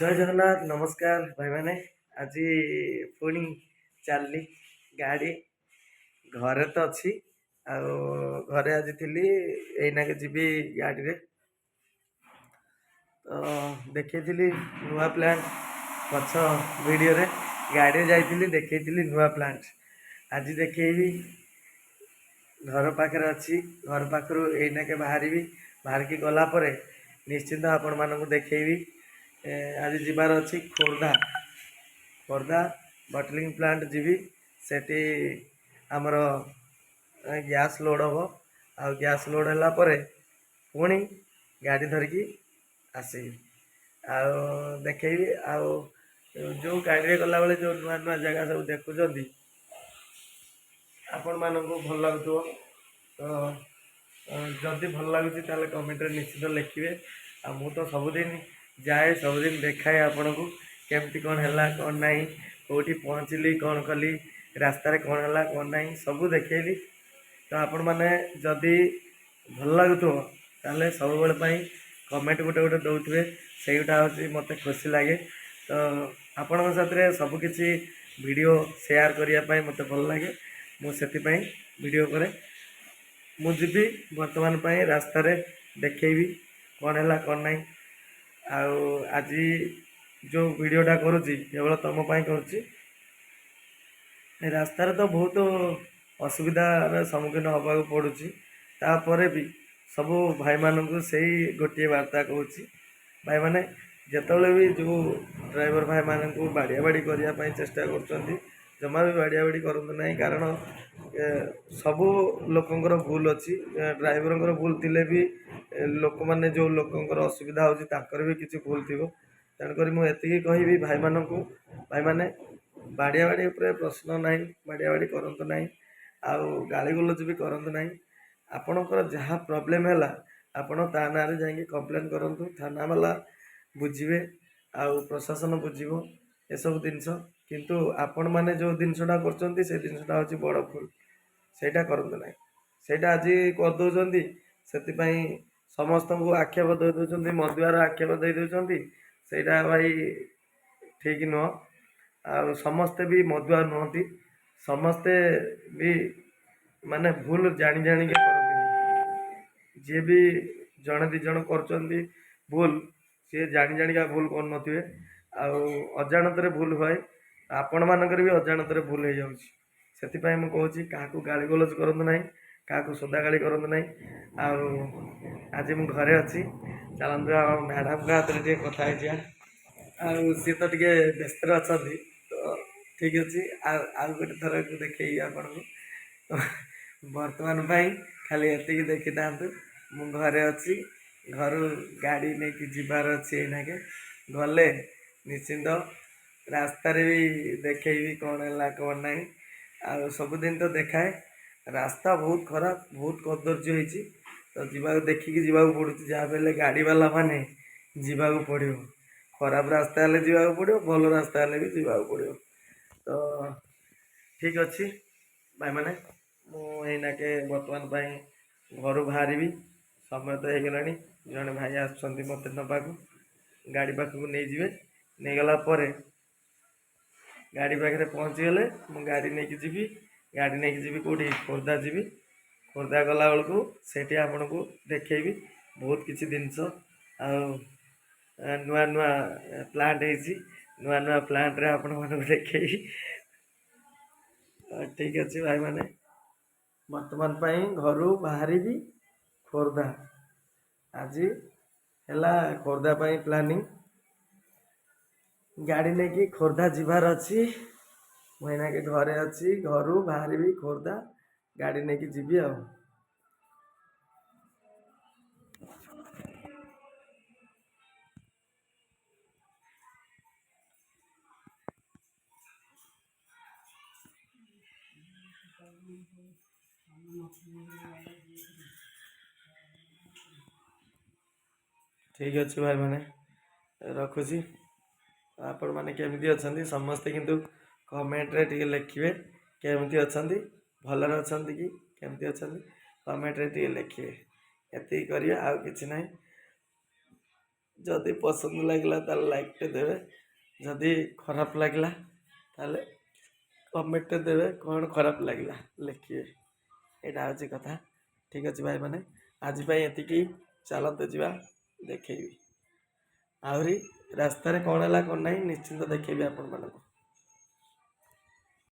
ଜୟ ଜଗନ୍ନାଥ ନମସ୍କାର ଭାଇମାନେ। ଆଜି ପୁଣି ଚାଲିଲି ଗାଡ଼ି ଘରେ ତ ଅଛି ଆଉ ଘରେ ଆଜି ଥିଲି ଏଇନାକେ ଯିବି ଗାଡ଼ିରେ। ତ ଦେଖେଇଥିଲି ନୂଆ ପ୍ଲାଣ୍ଟ ପଛ ଭିଡ଼ିଓରେ ଗାଡ଼ିରେ ଯାଇଥିଲି ଦେଖେଇଥିଲି ନୂଆ ପ୍ଲାଣ୍ଟ। ଆଜି ଦେଖେଇବି ଘର ପାଖରେ ଅଛି, ଘର ପାଖରୁ ଏଇନାକେ ବାହାରିବି। ବାହାରିକି ଗଲା ପରେ ନିଶ୍ଚିନ୍ତ ଆପଣମାନଙ୍କୁ ଦେଖେଇବି। ଆଜି ଯିବାର ଅଛି ଖୋର୍ଦ୍ଧା ବଟଲିଂ ପ୍ଲାଣ୍ଟ ଯିବି। ସେଠି ଆମର ଗ୍ୟାସ୍ ଲୋଡ଼୍ ହେବ, ଆଉ ଗ୍ୟାସ୍ ଲୋଡ଼୍ ହେଲା ପରେ ପୁଣି ଗାଡ଼ି ଧରିକି ଆସିବି ଆଉ ଦେଖେଇବି। ଆଉ ଯେଉଁ ଗାଡ଼ିରେ ଗଲାବେଳେ ଯେଉଁ ନୂଆ ନୂଆ ଜାଗା ସବୁ ଦେଖୁଛନ୍ତି ଆପଣମାନଙ୍କୁ ଭଲ ଲାଗୁଥିବ। ତ ଯଦି ଭଲ ଲାଗୁଛି ତାହେଲେ କମେଣ୍ଟରେ ନିଶ୍ଚିତ ଲେଖିବେ। ଆଉ ମୁଁ ତ ସବୁଦିନ ଯାଏ, ସବୁଦିନ ଦେଖାଏ ଆପଣଙ୍କୁ କେମିତି କ'ଣ ହେଲା କ'ଣ ନାହିଁ, କେଉଁଠି ପହଞ୍ଚିଲି, କ'ଣ କଲି, ରାସ୍ତାରେ କ'ଣ ହେଲା କ'ଣ ନାହିଁ ସବୁ ଦେଖେଇଲି। ତ ଆପଣମାନେ ଯଦି ଭଲ ଲାଗୁଥିବ ତାହେଲେ ସବୁବେଳେ ପାଇଁ କମେଣ୍ଟ ଗୋଟେ ଗୋଟେ ଦେଉଥିବେ, ସେଇଟା ହେଉଛି ମୋତେ ଖୁସି ଲାଗେ। ତ ଆପଣଙ୍କ ସାଥିରେ ସବୁକିଛି ଭିଡ଼ିଓ ସେୟାର କରିବା ପାଇଁ ମୋତେ ଭଲ ଲାଗେ, ମୁଁ ସେଥିପାଇଁ ଭିଡ଼ିଓ କରେ। ମୁଁ ଯିବି ବର୍ତ୍ତମାନ ପାଇଁ ରାସ୍ତାରେ ଦେଖେଇବି କ'ଣ ହେଲା କ'ଣ ନାହିଁ। ଆଉ ଆଜି ଯେଉଁ ଭିଡ଼ିଓଟା କରୁଛି କେବଳ ତୁମ ପାଇଁ କରୁଛି। ରାସ୍ତାରେ ତ ବହୁତ ଅସୁବିଧାର ସମ୍ମୁଖୀନ ହେବାକୁ ପଡ଼ୁଛି, ତାପରେ ବି ସବୁ ଭାଇମାନଙ୍କୁ ସେଇ ଗୋଟିଏ ବାର୍ତ୍ତା କହୁଛି। ଭାଇମାନେ ଯେତେବେଳେ ବି ଯେଉଁ ଡ୍ରାଇଭର ଭାଇମାନଙ୍କୁ ବାଡ଼ିଆ କରିବା ପାଇଁ ଚେଷ୍ଟା କରୁଛନ୍ତି, ଜମା ବି ବାଡ଼ିଆ କରନ୍ତୁ ନାହିଁ। କାରଣ ସବୁ ଲୋକଙ୍କର ଭୁଲ ଅଛି, ଡ୍ରାଇଭରଙ୍କର ଭୁଲ ଥିଲେ ବି ଲୋକମାନେ ଯେଉଁ ଲୋକଙ୍କର ଅସୁବିଧା ହେଉଛି ତାଙ୍କର ବି କିଛି ଭୁଲ ଥିବ। ତେଣୁକରି ମୁଁ ଏତିକି କହିବି ଭାଇମାନଙ୍କୁ, ଭାଇମାନେ ବାଡ଼ିଆ ଉପରେ ପ୍ରଶ୍ନ ନାହିଁ, ବାଡ଼ିଆ କରନ୍ତୁ ନାହିଁ, ଆଉ ଗାଳିଗୁଲଜ ବି କରନ୍ତୁ ନାହିଁ। ଆପଣଙ୍କର ଯାହା ପ୍ରୋବ୍ଲେମ୍ ହେଲା ଆପଣ ତା ନାଁରେ ଯାଇକି କମ୍ପ୍ଲେନ୍ କରନ୍ତୁ, ଥାନାବାଲା ବୁଝିବେ ଆଉ ପ୍ରଶାସନ ବୁଝିବ ଏସବୁ ଜିନିଷ। କିନ୍ତୁ ଆପଣମାନେ ଯେଉଁ ଜିନିଷଟା କରୁଛନ୍ତି ସେ ଜିନିଷଟା ହେଉଛି ବଡ଼ ଭୁଲ, ସେଇଟା କରନ୍ତୁ ନାହିଁ। ସେଇଟା ଆଜି କରିଦେଉଛନ୍ତି, ସେଥିପାଇଁ ସମସ୍ତଙ୍କୁ ଆକ୍ଷେପ ଦେଇ ଦେଉଛନ୍ତି, ମଦୁଆର ଆକ୍ଷେପ ଦେଇ ଦେଉଛନ୍ତି। ସେଇଟା ଭାଇ ଠିକ ନୁହଁ। ଆଉ ସମସ୍ତେ ବି ମଦୁଆ ନୁହନ୍ତି, ସମସ୍ତେ ବି ମାନେ ଭୁଲ ଜାଣି ଜାଣିକି କରନ୍ତିନି। ଯିଏ ବି ଜଣେ ଦୁଇ ଜଣ କରୁଛନ୍ତି ଭୁଲ, ସିଏ ଜାଣି ଜାଣିକା ଭୁଲ କରୁନଥିବେ, ଆଉ ଅଜାଣତରେ ଭୁଲ ହୁଏ। ଆପଣମାନଙ୍କର ବି ଅଜାଣତରେ ଭୁଲ ହେଇଯାଉଛି। ସେଥିପାଇଁ ମୁଁ କହୁଛି କାହାକୁ ଗାଳିଗୋଲଜ କରନ୍ତୁ ନାହିଁ, କାହାକୁ ସୋଦାଗାଳି କରନ୍ତୁ ନାହିଁ। ଆଉ ଆଜି ମୁଁ ଘରେ ଅଛି, ଚାଲନ୍ତୁ ଆମ ମ୍ୟାଡ଼ାମଙ୍କ ହାତରେ ଟିକେ କଥା ହେଇଯିବା। ଆଉ ସିଏ ତ ଟିକେ ବ୍ୟସ୍ତରେ ଅଛନ୍ତି, ତ ଠିକ୍ ଅଛି ଆଉ ଗୋଟେ ଥରକୁ ଦେଖେଇବି ଆପଣଙ୍କୁ। ବର୍ତ୍ତମାନ ପାଇଁ ଖାଲି ଏତିକି ଦେଖିଥାନ୍ତୁ। ମୁଁ ଘରେ ଅଛି, ଘରୁ ଗାଡ଼ି ନେଇକି ଯିବାର ଅଛି। ଏଇନାକେ ଗଲେ ନିଶ୍ଚିନ୍ତ ରାସ୍ତାରେ ବି ଦେଖେଇବି କ'ଣ ହେଲା କ'ଣ ନାହିଁ। ଆଉ ସବୁଦିନ ତ ଦେଖାଏ, ରାସ୍ତା ବହୁତ ଖରାପ, ବହୁତ କଦର୍ଯ୍ୟ ହେଇଛି। ତ ଯିବାକୁ ଦେଖିକି ଯିବାକୁ ପଡ଼ୁଛି, ଯାହା ବି ହେଲେ ଗାଡ଼ିବାଲା ମାନେ ଯିବାକୁ ପଡ଼ିବ। ଖରାପ ରାସ୍ତା ହେଲେ ଯିବାକୁ ପଡ଼ିବ, ଭଲ ରାସ୍ତା ହେଲେ ବି ଯିବାକୁ ପଡ଼ିବ। ତ ଠିକ୍ ଅଛି ଭାଇମାନେ, ମୁଁ ଏଇନାକେ ବର୍ତ୍ତମାନ ପାଇଁ ଘରୁ ବାହାରିବି। ସମୟ ତ ହେଇଗଲାଣି, ଜଣେ ଭାଇ ଆସୁଛନ୍ତି ମୋତେ ନେବାକୁ, ଗାଡ଼ି ପାଖକୁ ନେଇଯିବେ। ନେଇଗଲା ପରେ ଗାଡ଼ି ପାଖରେ ପହଞ୍ଚିଗଲେ ମୁଁ ଗାଡ଼ି ନେଇକି ଯିବି। ଗାଡ଼ି ନେଇକି ଯିବି କେଉଁଠି, ଖୋର୍ଦ୍ଧା ଯିବି। ଖୋର୍ଦ୍ଧା ଗଲାବେଳକୁ ସେଇଠି ଆପଣଙ୍କୁ ଦେଖେଇବି ବହୁତ କିଛି ଜିନିଷ। ଆଉ ନୂଆ ନୂଆ ପ୍ଲାଣ୍ଟ ହେଇଛି, ନୂଆ ନୂଆ ପ୍ଲାଣ୍ଟରେ ଆପଣମାନଙ୍କୁ ଦେଖେଇବି। ଠିକ୍ ଅଛି ଭାଇମାନେ, ବର୍ତ୍ତମାନ ପାଇଁ ଘରୁ ବାହାରିବି ଖୋର୍ଦ୍ଧା। ଆଜି ହେଲା ଖୋର୍ଦ୍ଧା ପାଇଁ ପ୍ଲାନିଂ, ଗାଡ଼ି ନେଇକି ଖୋର୍ଦ୍ଧା ଯିବାର ଅଛି। ମୁଁ ଏଇନାକେ ଘରେ ଅଛି, ଘରୁ ବାହାରିବି ଖୋର୍ଦ୍ଧା, ଗାଡ଼ି ନେଇକି ଯିବି। ଆଉ ଠିକ୍ ଅଛି ଭାଇମାନେ, ରଖୁଛି। ଆପଣମାନେ କେମିତି ଅଛନ୍ତି ସମସ୍ତେ କିନ୍ତୁ କମେଣ୍ଟରେ ଟିକେ ଲେଖିବେ କେମିତି ଅଛନ୍ତି, ଭଲରେ ଅଛନ୍ତି କି କେମିତି ଅଛନ୍ତି, କମେଣ୍ଟରେ ଟିକେ ଲେଖିବେ। ଏତିକି କରିବା, ଆଉ କିଛି ନାହିଁ। ଯଦି ପସନ୍ଦ ଲାଗିଲା ତାହେଲେ ଲାଇକ୍ଟେ ଦେବେ, ଯଦି ଖରାପ ଲାଗିଲା ତାହେଲେ କମେଣ୍ଟଟେ ଦେବେ କ'ଣ ଖରାପ ଲାଗିଲା ଲେଖିବେ। ଏଇଟା ହେଉଛି କଥା। ଠିକ୍ ଅଛି ଭାଇମାନେ, ଆଜି ପାଇଁ ଏତିକି। ଚାଲନ୍ତୁ ଯିବା ଦେଖେଇବି। ଆହୁରି ରାସ୍ତାରେ କ'ଣ ହେଲା କ'ଣ ନାହିଁ ନିଶ୍ଚିନ୍ତ ଦେଖେଇବି ଆପଣମାନଙ୍କୁ।